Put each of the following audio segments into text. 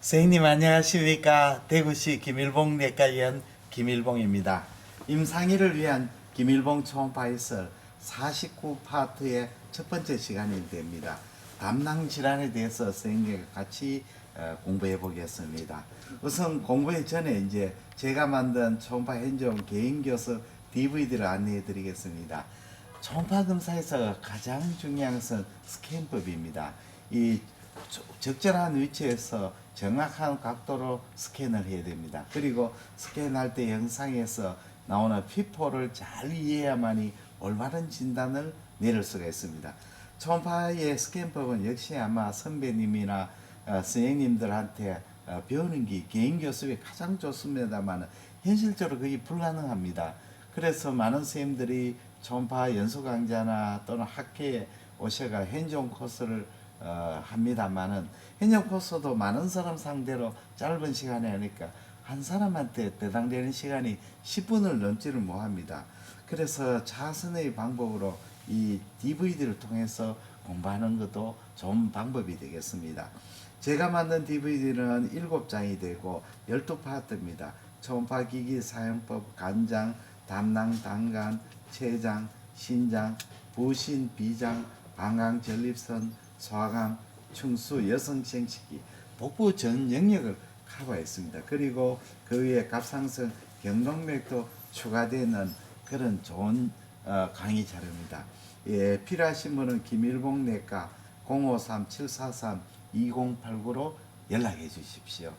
선생님 안녕하십니까. 대구시 김일봉 내과의원 김일봉입니다. 임상일을 위한 김일봉 초음파이설 49파트의 첫 번째 시간이 됩니다. 담낭 질환에 대해서 선생님과 같이 공부해 보겠습니다. 우선 공부의 전에 이제 제가 만든 초음파 현종 개인 교습 DVD를 안내해 드리겠습니다. 초음파 검사에서 가장 중요한 것은 스캔법입니다. 이 적절한 위치에서 정확한 각도로 스캔을 해야 됩니다. 그리고 스캔할 때 영상에서 나오는 피포를 잘 이해해야만이 올바른 진단을 내릴 수가 있습니다. 초음파의 스캔법은 역시 아마 선배님이나 선생님들한테 배우는 게 개인 교습이 가장 좋습니다만 현실적으로 그게 불가능합니다. 그래서 많은 선생님들이 초음파 연수 강좌나 또는 학회에 오셔가 현종 코스를 합니다만은 현종 코스도 많은 사람 상대로 짧은 시간에 하니까 한 사람한테 배당되는 시간이 10분을 넘지를 못합니다. 그래서 자선의 방법으로 이 DVD를 통해서 공부하는 것도 좋은 방법이 되겠습니다. 제가 만든 DVD는 7장이 되고 12파트입니다. 초음파 기기 사용법, 간장, 담낭, 당간, 췌장, 신장, 부신, 비장, 방광, 전립선, 소화관, 충수, 여성 생식기, 복부 전 영역을 커버했습니다. 그리고 그 위에 갑상선, 경동맥도 추가되는 그런 좋은 강의 자료입니다. 예, 필요하신 분은 김일봉 내과 053-743-2089로 연락해 주십시오.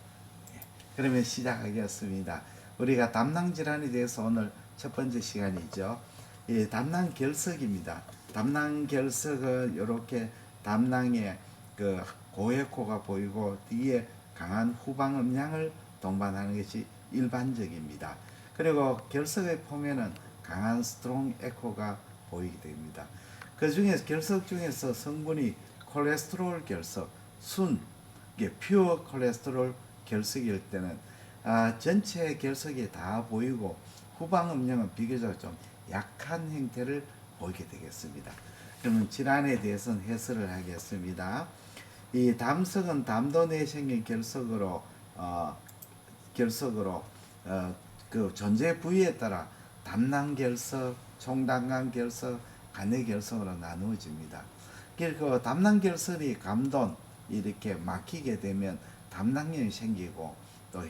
예, 그러면 시작하겠습니다. 우리가 담낭 질환에 대해서 오늘 첫 번째 시간이죠. 예, 담낭 결석입니다. 담낭 결석은 이렇게 담낭에 그 고에코가 보이고 뒤에 강한 후방 음량을 동반하는 것이 일반적입니다. 그리고 결석의 포면은 강한 스트롱 에코가 보이게 됩니다. 그 중에서 결석 중에서 성분이 콜레스테롤 결석, 이게 퓨어 콜레스테롤 결석일 때는 전체 결석이 다 보이고 후방 음량은 비교적 좀 약한 형태를 보이게 되겠습니다. 그러면 질환에 대해서는 해설을 하겠습니다. 이 담석은 담도 내에 생긴 결석으로 그 존재 부위에 따라 담낭 결석, 총담관 결석, 간의 결석으로 나누어집니다. 그리고 담낭 결석이 감돈 이렇게 막히게 되면 담낭염이 생기고 또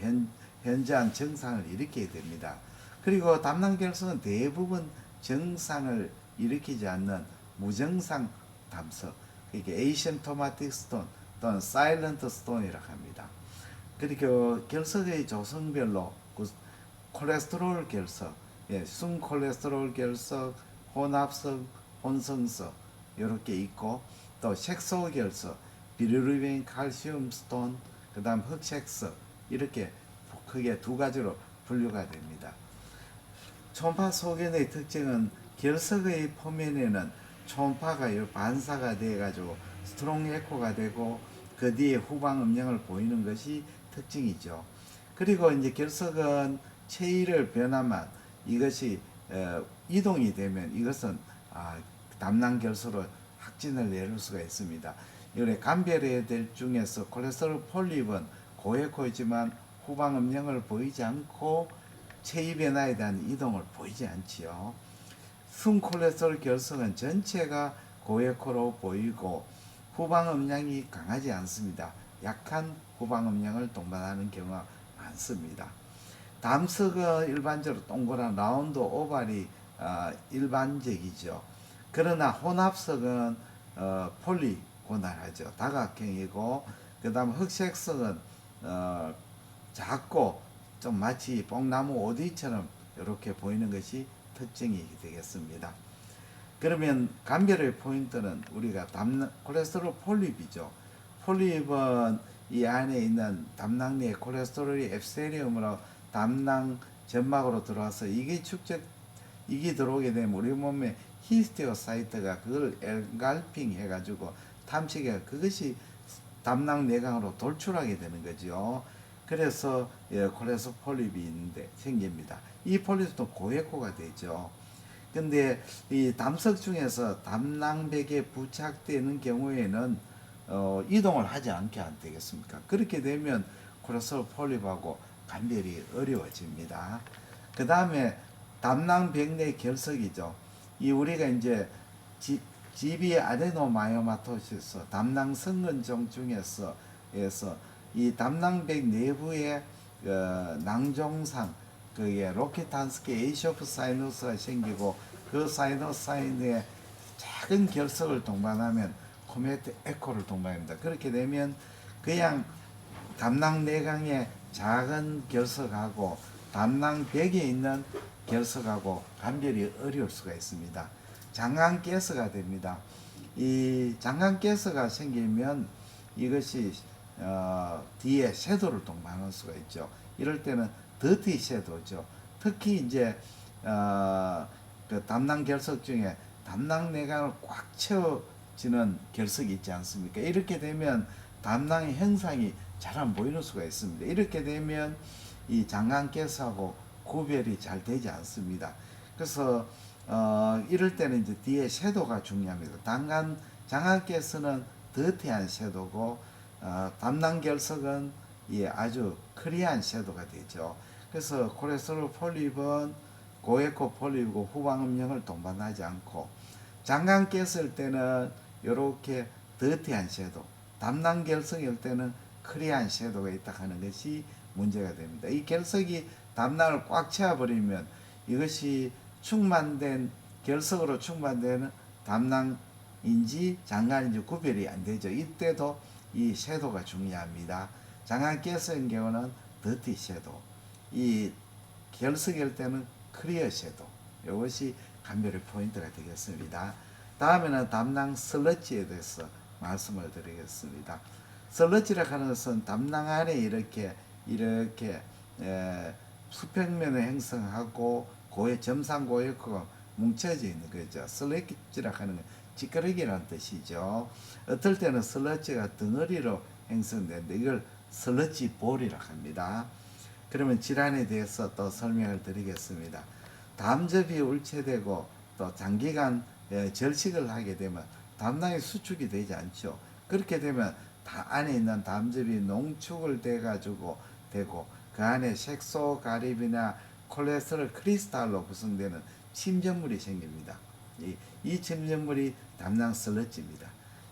현저한 증상을 일으키게 됩니다. 그리고 담낭 결석은 대부분 증상을 일으키지 않는 무증상 담석, 이게 에이심토마틱 스톤 또는 사일런트 스톤이라고 합니다. 그리고 결석의 조성별로 콜레스테롤 결석, 순콜레스테롤 결석, 혼합석, 혼성석 이렇게 있고 또 색소 결석, 비리루빈 칼슘 스톤, 그다음 흑색석 이렇게 크게 두 가지로 분류가 됩니다. 초음파 소견의 특징은 결석의 표면에는 초음파가 반사가 돼 가지고 스트롱 에코가 되고 그 뒤에 후방 음량을 보이는 것이 특징이죠. 그리고 이제 결석은 체위를 변화만 이것이 이동이 되면 이것은 담낭 결석으로 확진을 내릴 수가 있습니다. 이래 감별해야 중에서 콜레스테롤 폴립은 고에코이지만 후방 음량을 보이지 않고 체위 변화에 대한 이동을 보이지 않지요. 순콜레스테롤 결석은 전체가 고에코로 보이고 후방 음량이 강하지 않습니다. 약한 후방 음량을 동반하는 경우가 많습니다. 담석은 일반적으로 동그란 라운드 오발이 일반적이죠. 그러나 혼합석은 폴리고날하죠. 다각형이고 그 다음 흑색석은 작고 좀 마치 뽕나무 오디처럼 이렇게 보이는 것이 특징이 되겠습니다. 그러면 감별의 포인트는 우리가 콜레스테롤 폴립이죠. 폴립은 이 안에 있는 담낭 내 콜레스테롤이 앱세리움으로 담낭 점막으로 들어와서 이게 들어오게 되면 우리 몸에 히스테오사이트가 그걸 엔갈핑 해가지고 탐식해 그것이 담낭 내강으로 돌출하게 되는 거죠. 그래서 콜레스테롤 폴립이 있는데 생깁니다. 이 폴립도 고에코가 되죠. 근데 이 담석 중에서 담낭벽에 부착되는 경우에는 이동을 하지 않게 안 되겠습니까? 그렇게 되면 코레스테롤 폴립하고 감별이 어려워집니다. 그 다음에 담낭벽 내 결석이죠. 이 우리가 이제 GB 아데노마이오마토시스 담낭 성근종 중에서 이 담낭벽 내부에 낭종상 그게 로키탄스키 에이쇼프 사이너스가 생기고 그 사이너스 사이너에 작은 결석을 동반하면 코메트 에코를 동반합니다. 그렇게 되면 그냥 담낭 내강의 작은 결석하고 담낭벽에 있는 결석하고 감별이 어려울 수가 있습니다. 장강가스가 됩니다. 이 장강가스가 생기면 이것이 뒤에 섀도우를 동반할 수가 있죠. 이럴 때는 더티 섀도우죠. 특히 이제 그 담낭 결석 중에 담낭 내강을 꽉 채워지는 결석이 있지 않습니까? 이렇게 되면 담낭의 형상이 잘 안 보이는 수가 있습니다. 이렇게 되면 이 장강가스하고 구별이 잘 되지 않습니다. 그래서 이럴 때는 이제 뒤에 섀도우가 중요합니다. 장강가스는 더티한 섀도우고 담낭 결석은 아주 크리한 섀도우가 되죠. 그래서 코레스테롤 폴립은 고에코 폴립이고 후방음영을 동반하지 않고 장강가스일 때는 이렇게 더티한 섀도우, 담낭 결석일 때는 크리한 섀도우가 있다 하는 것이 문제가 됩니다. 이 결석이 담낭을 꽉 채워버리면 이것이 결석으로 충만되는 담낭인지 장강인지 구별이 안 되죠. 이때도 이 섀도우가 중요합니다. 장강가스인 경우는 더티 섀도우, 이 결석일 때는 크리어 섀도우, 이것이 감별의 포인트가 되겠습니다. 다음에는 담낭 슬러지에 대해서 말씀을 드리겠습니다. 슬러지라 하는 것은 담낭 안에 이렇게 수평면을 형성하고 점상 고역과 뭉쳐져 있는 거죠. 슬러지라 하는 건 찌끄러기라는 뜻이죠. 어떨 때는 슬러지가 덩어리로 형성되는데 이걸 슬러지 볼이라고 합니다. 그러면 질환에 대해서 또 설명을 드리겠습니다. 담즙이 울체되고 또 장기간 절식을 하게 되면 담낭이 수축이 되지 않죠. 그렇게 되면 안에 있는 담즙이 농축을 되고 그 안에 색소 가립이나 콜레스테롤 크리스탈로 구성되는 침전물이 생깁니다. 이 침전물이 담낭 슬러지입니다.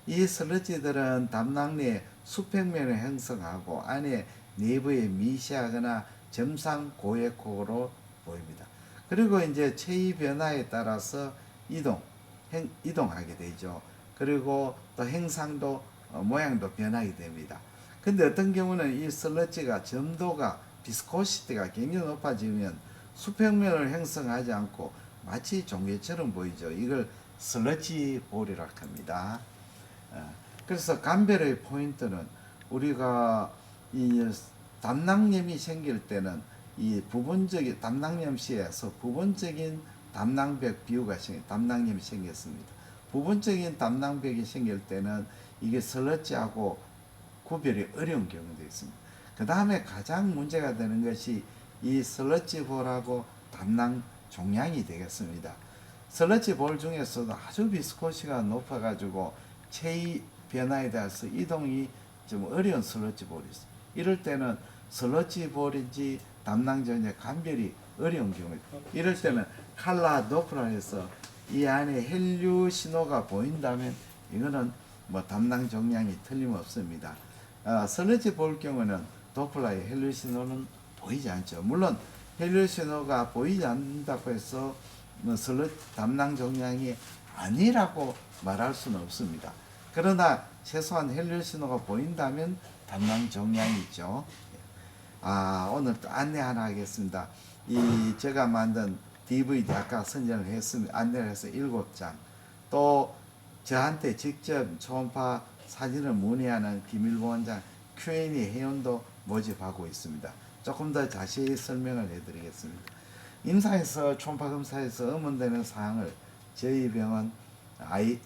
이 슬러지들은 담낭 내 수평면을 형성하고 안에 내부에 미시하거나 점상 고액호로 보입니다. 그리고 이제 체위 변화에 따라서 이동하게 되죠. 그리고 또 형상도 모양도 변하게 됩니다. 근데 어떤 경우는 이 슬러지가 점도가 비스코시티가 굉장히 높아지면 수평면을 형성하지 않고 마치 종괴처럼 보이죠. 이걸 슬러지 볼이라고 합니다. 그래서 감별의 포인트는 우리가 이 담낭염이 생길 때는 이 부분적인 담낭염 시에서 부분적인 담낭벽 비우가 담낭염이 생겼습니다. 부분적인 담낭벽이 생길 때는 이게 슬러지하고 구별이 어려운 경우도 있습니다. 그 다음에 가장 문제가 되는 것이 이 슬러지 볼하고 담낭 종양이 되겠습니다. 슬러지 볼 중에서도 아주 비스코시가 높아가지고 체위 변화에 대해서 이동이 좀 어려운 슬러지 볼이 있습니다. 이럴 때는 슬러지 볼인지 담낭전의 감별이 어려운 경우, 이럴 때는 칼라 도플러에서 이 안에 헬류 신호가 보인다면 이거는 뭐 담낭 종양이 틀림없습니다. 슬러지 볼 경우는 도플러의 헬류 신호는 보이지 않죠. 물론 헬류 신호가 보이지 않는다고 해서 뭐 담낭 종양이 아니라고 말할 수는 없습니다. 그러나 최소한 헬류 신호가 보인다면 담낭 종양이죠. 오늘 또 안내 하나 하겠습니다. 제가 만든 DVD 아까 선정을 했습니다. 안내를 해서 7장. 또 저한테 직접 초음파 사진을 문의하는 김일봉 원장 Q&A 회원도 모집하고 있습니다. 조금 더 자세히 설명을 해드리겠습니다. 임상에서 초음파 검사에서 의문되는 사항을 저희 병원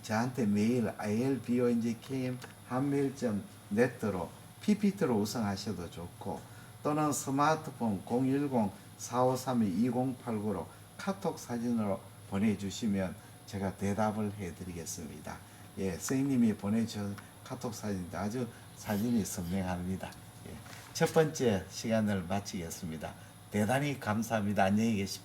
저한테 메일 ilbongkm@mail.net로 PPT로 우선하셔도 좋고 또는 스마트폰 010-4532-2089로 카톡 사진으로 보내주시면 제가 대답을 해드리겠습니다. 선생님이 보내주신 카톡 사진도 아주 사진이 선명합니다. 첫 번째 시간을 마치겠습니다. 대단히 감사합니다. 안녕히 계십시오.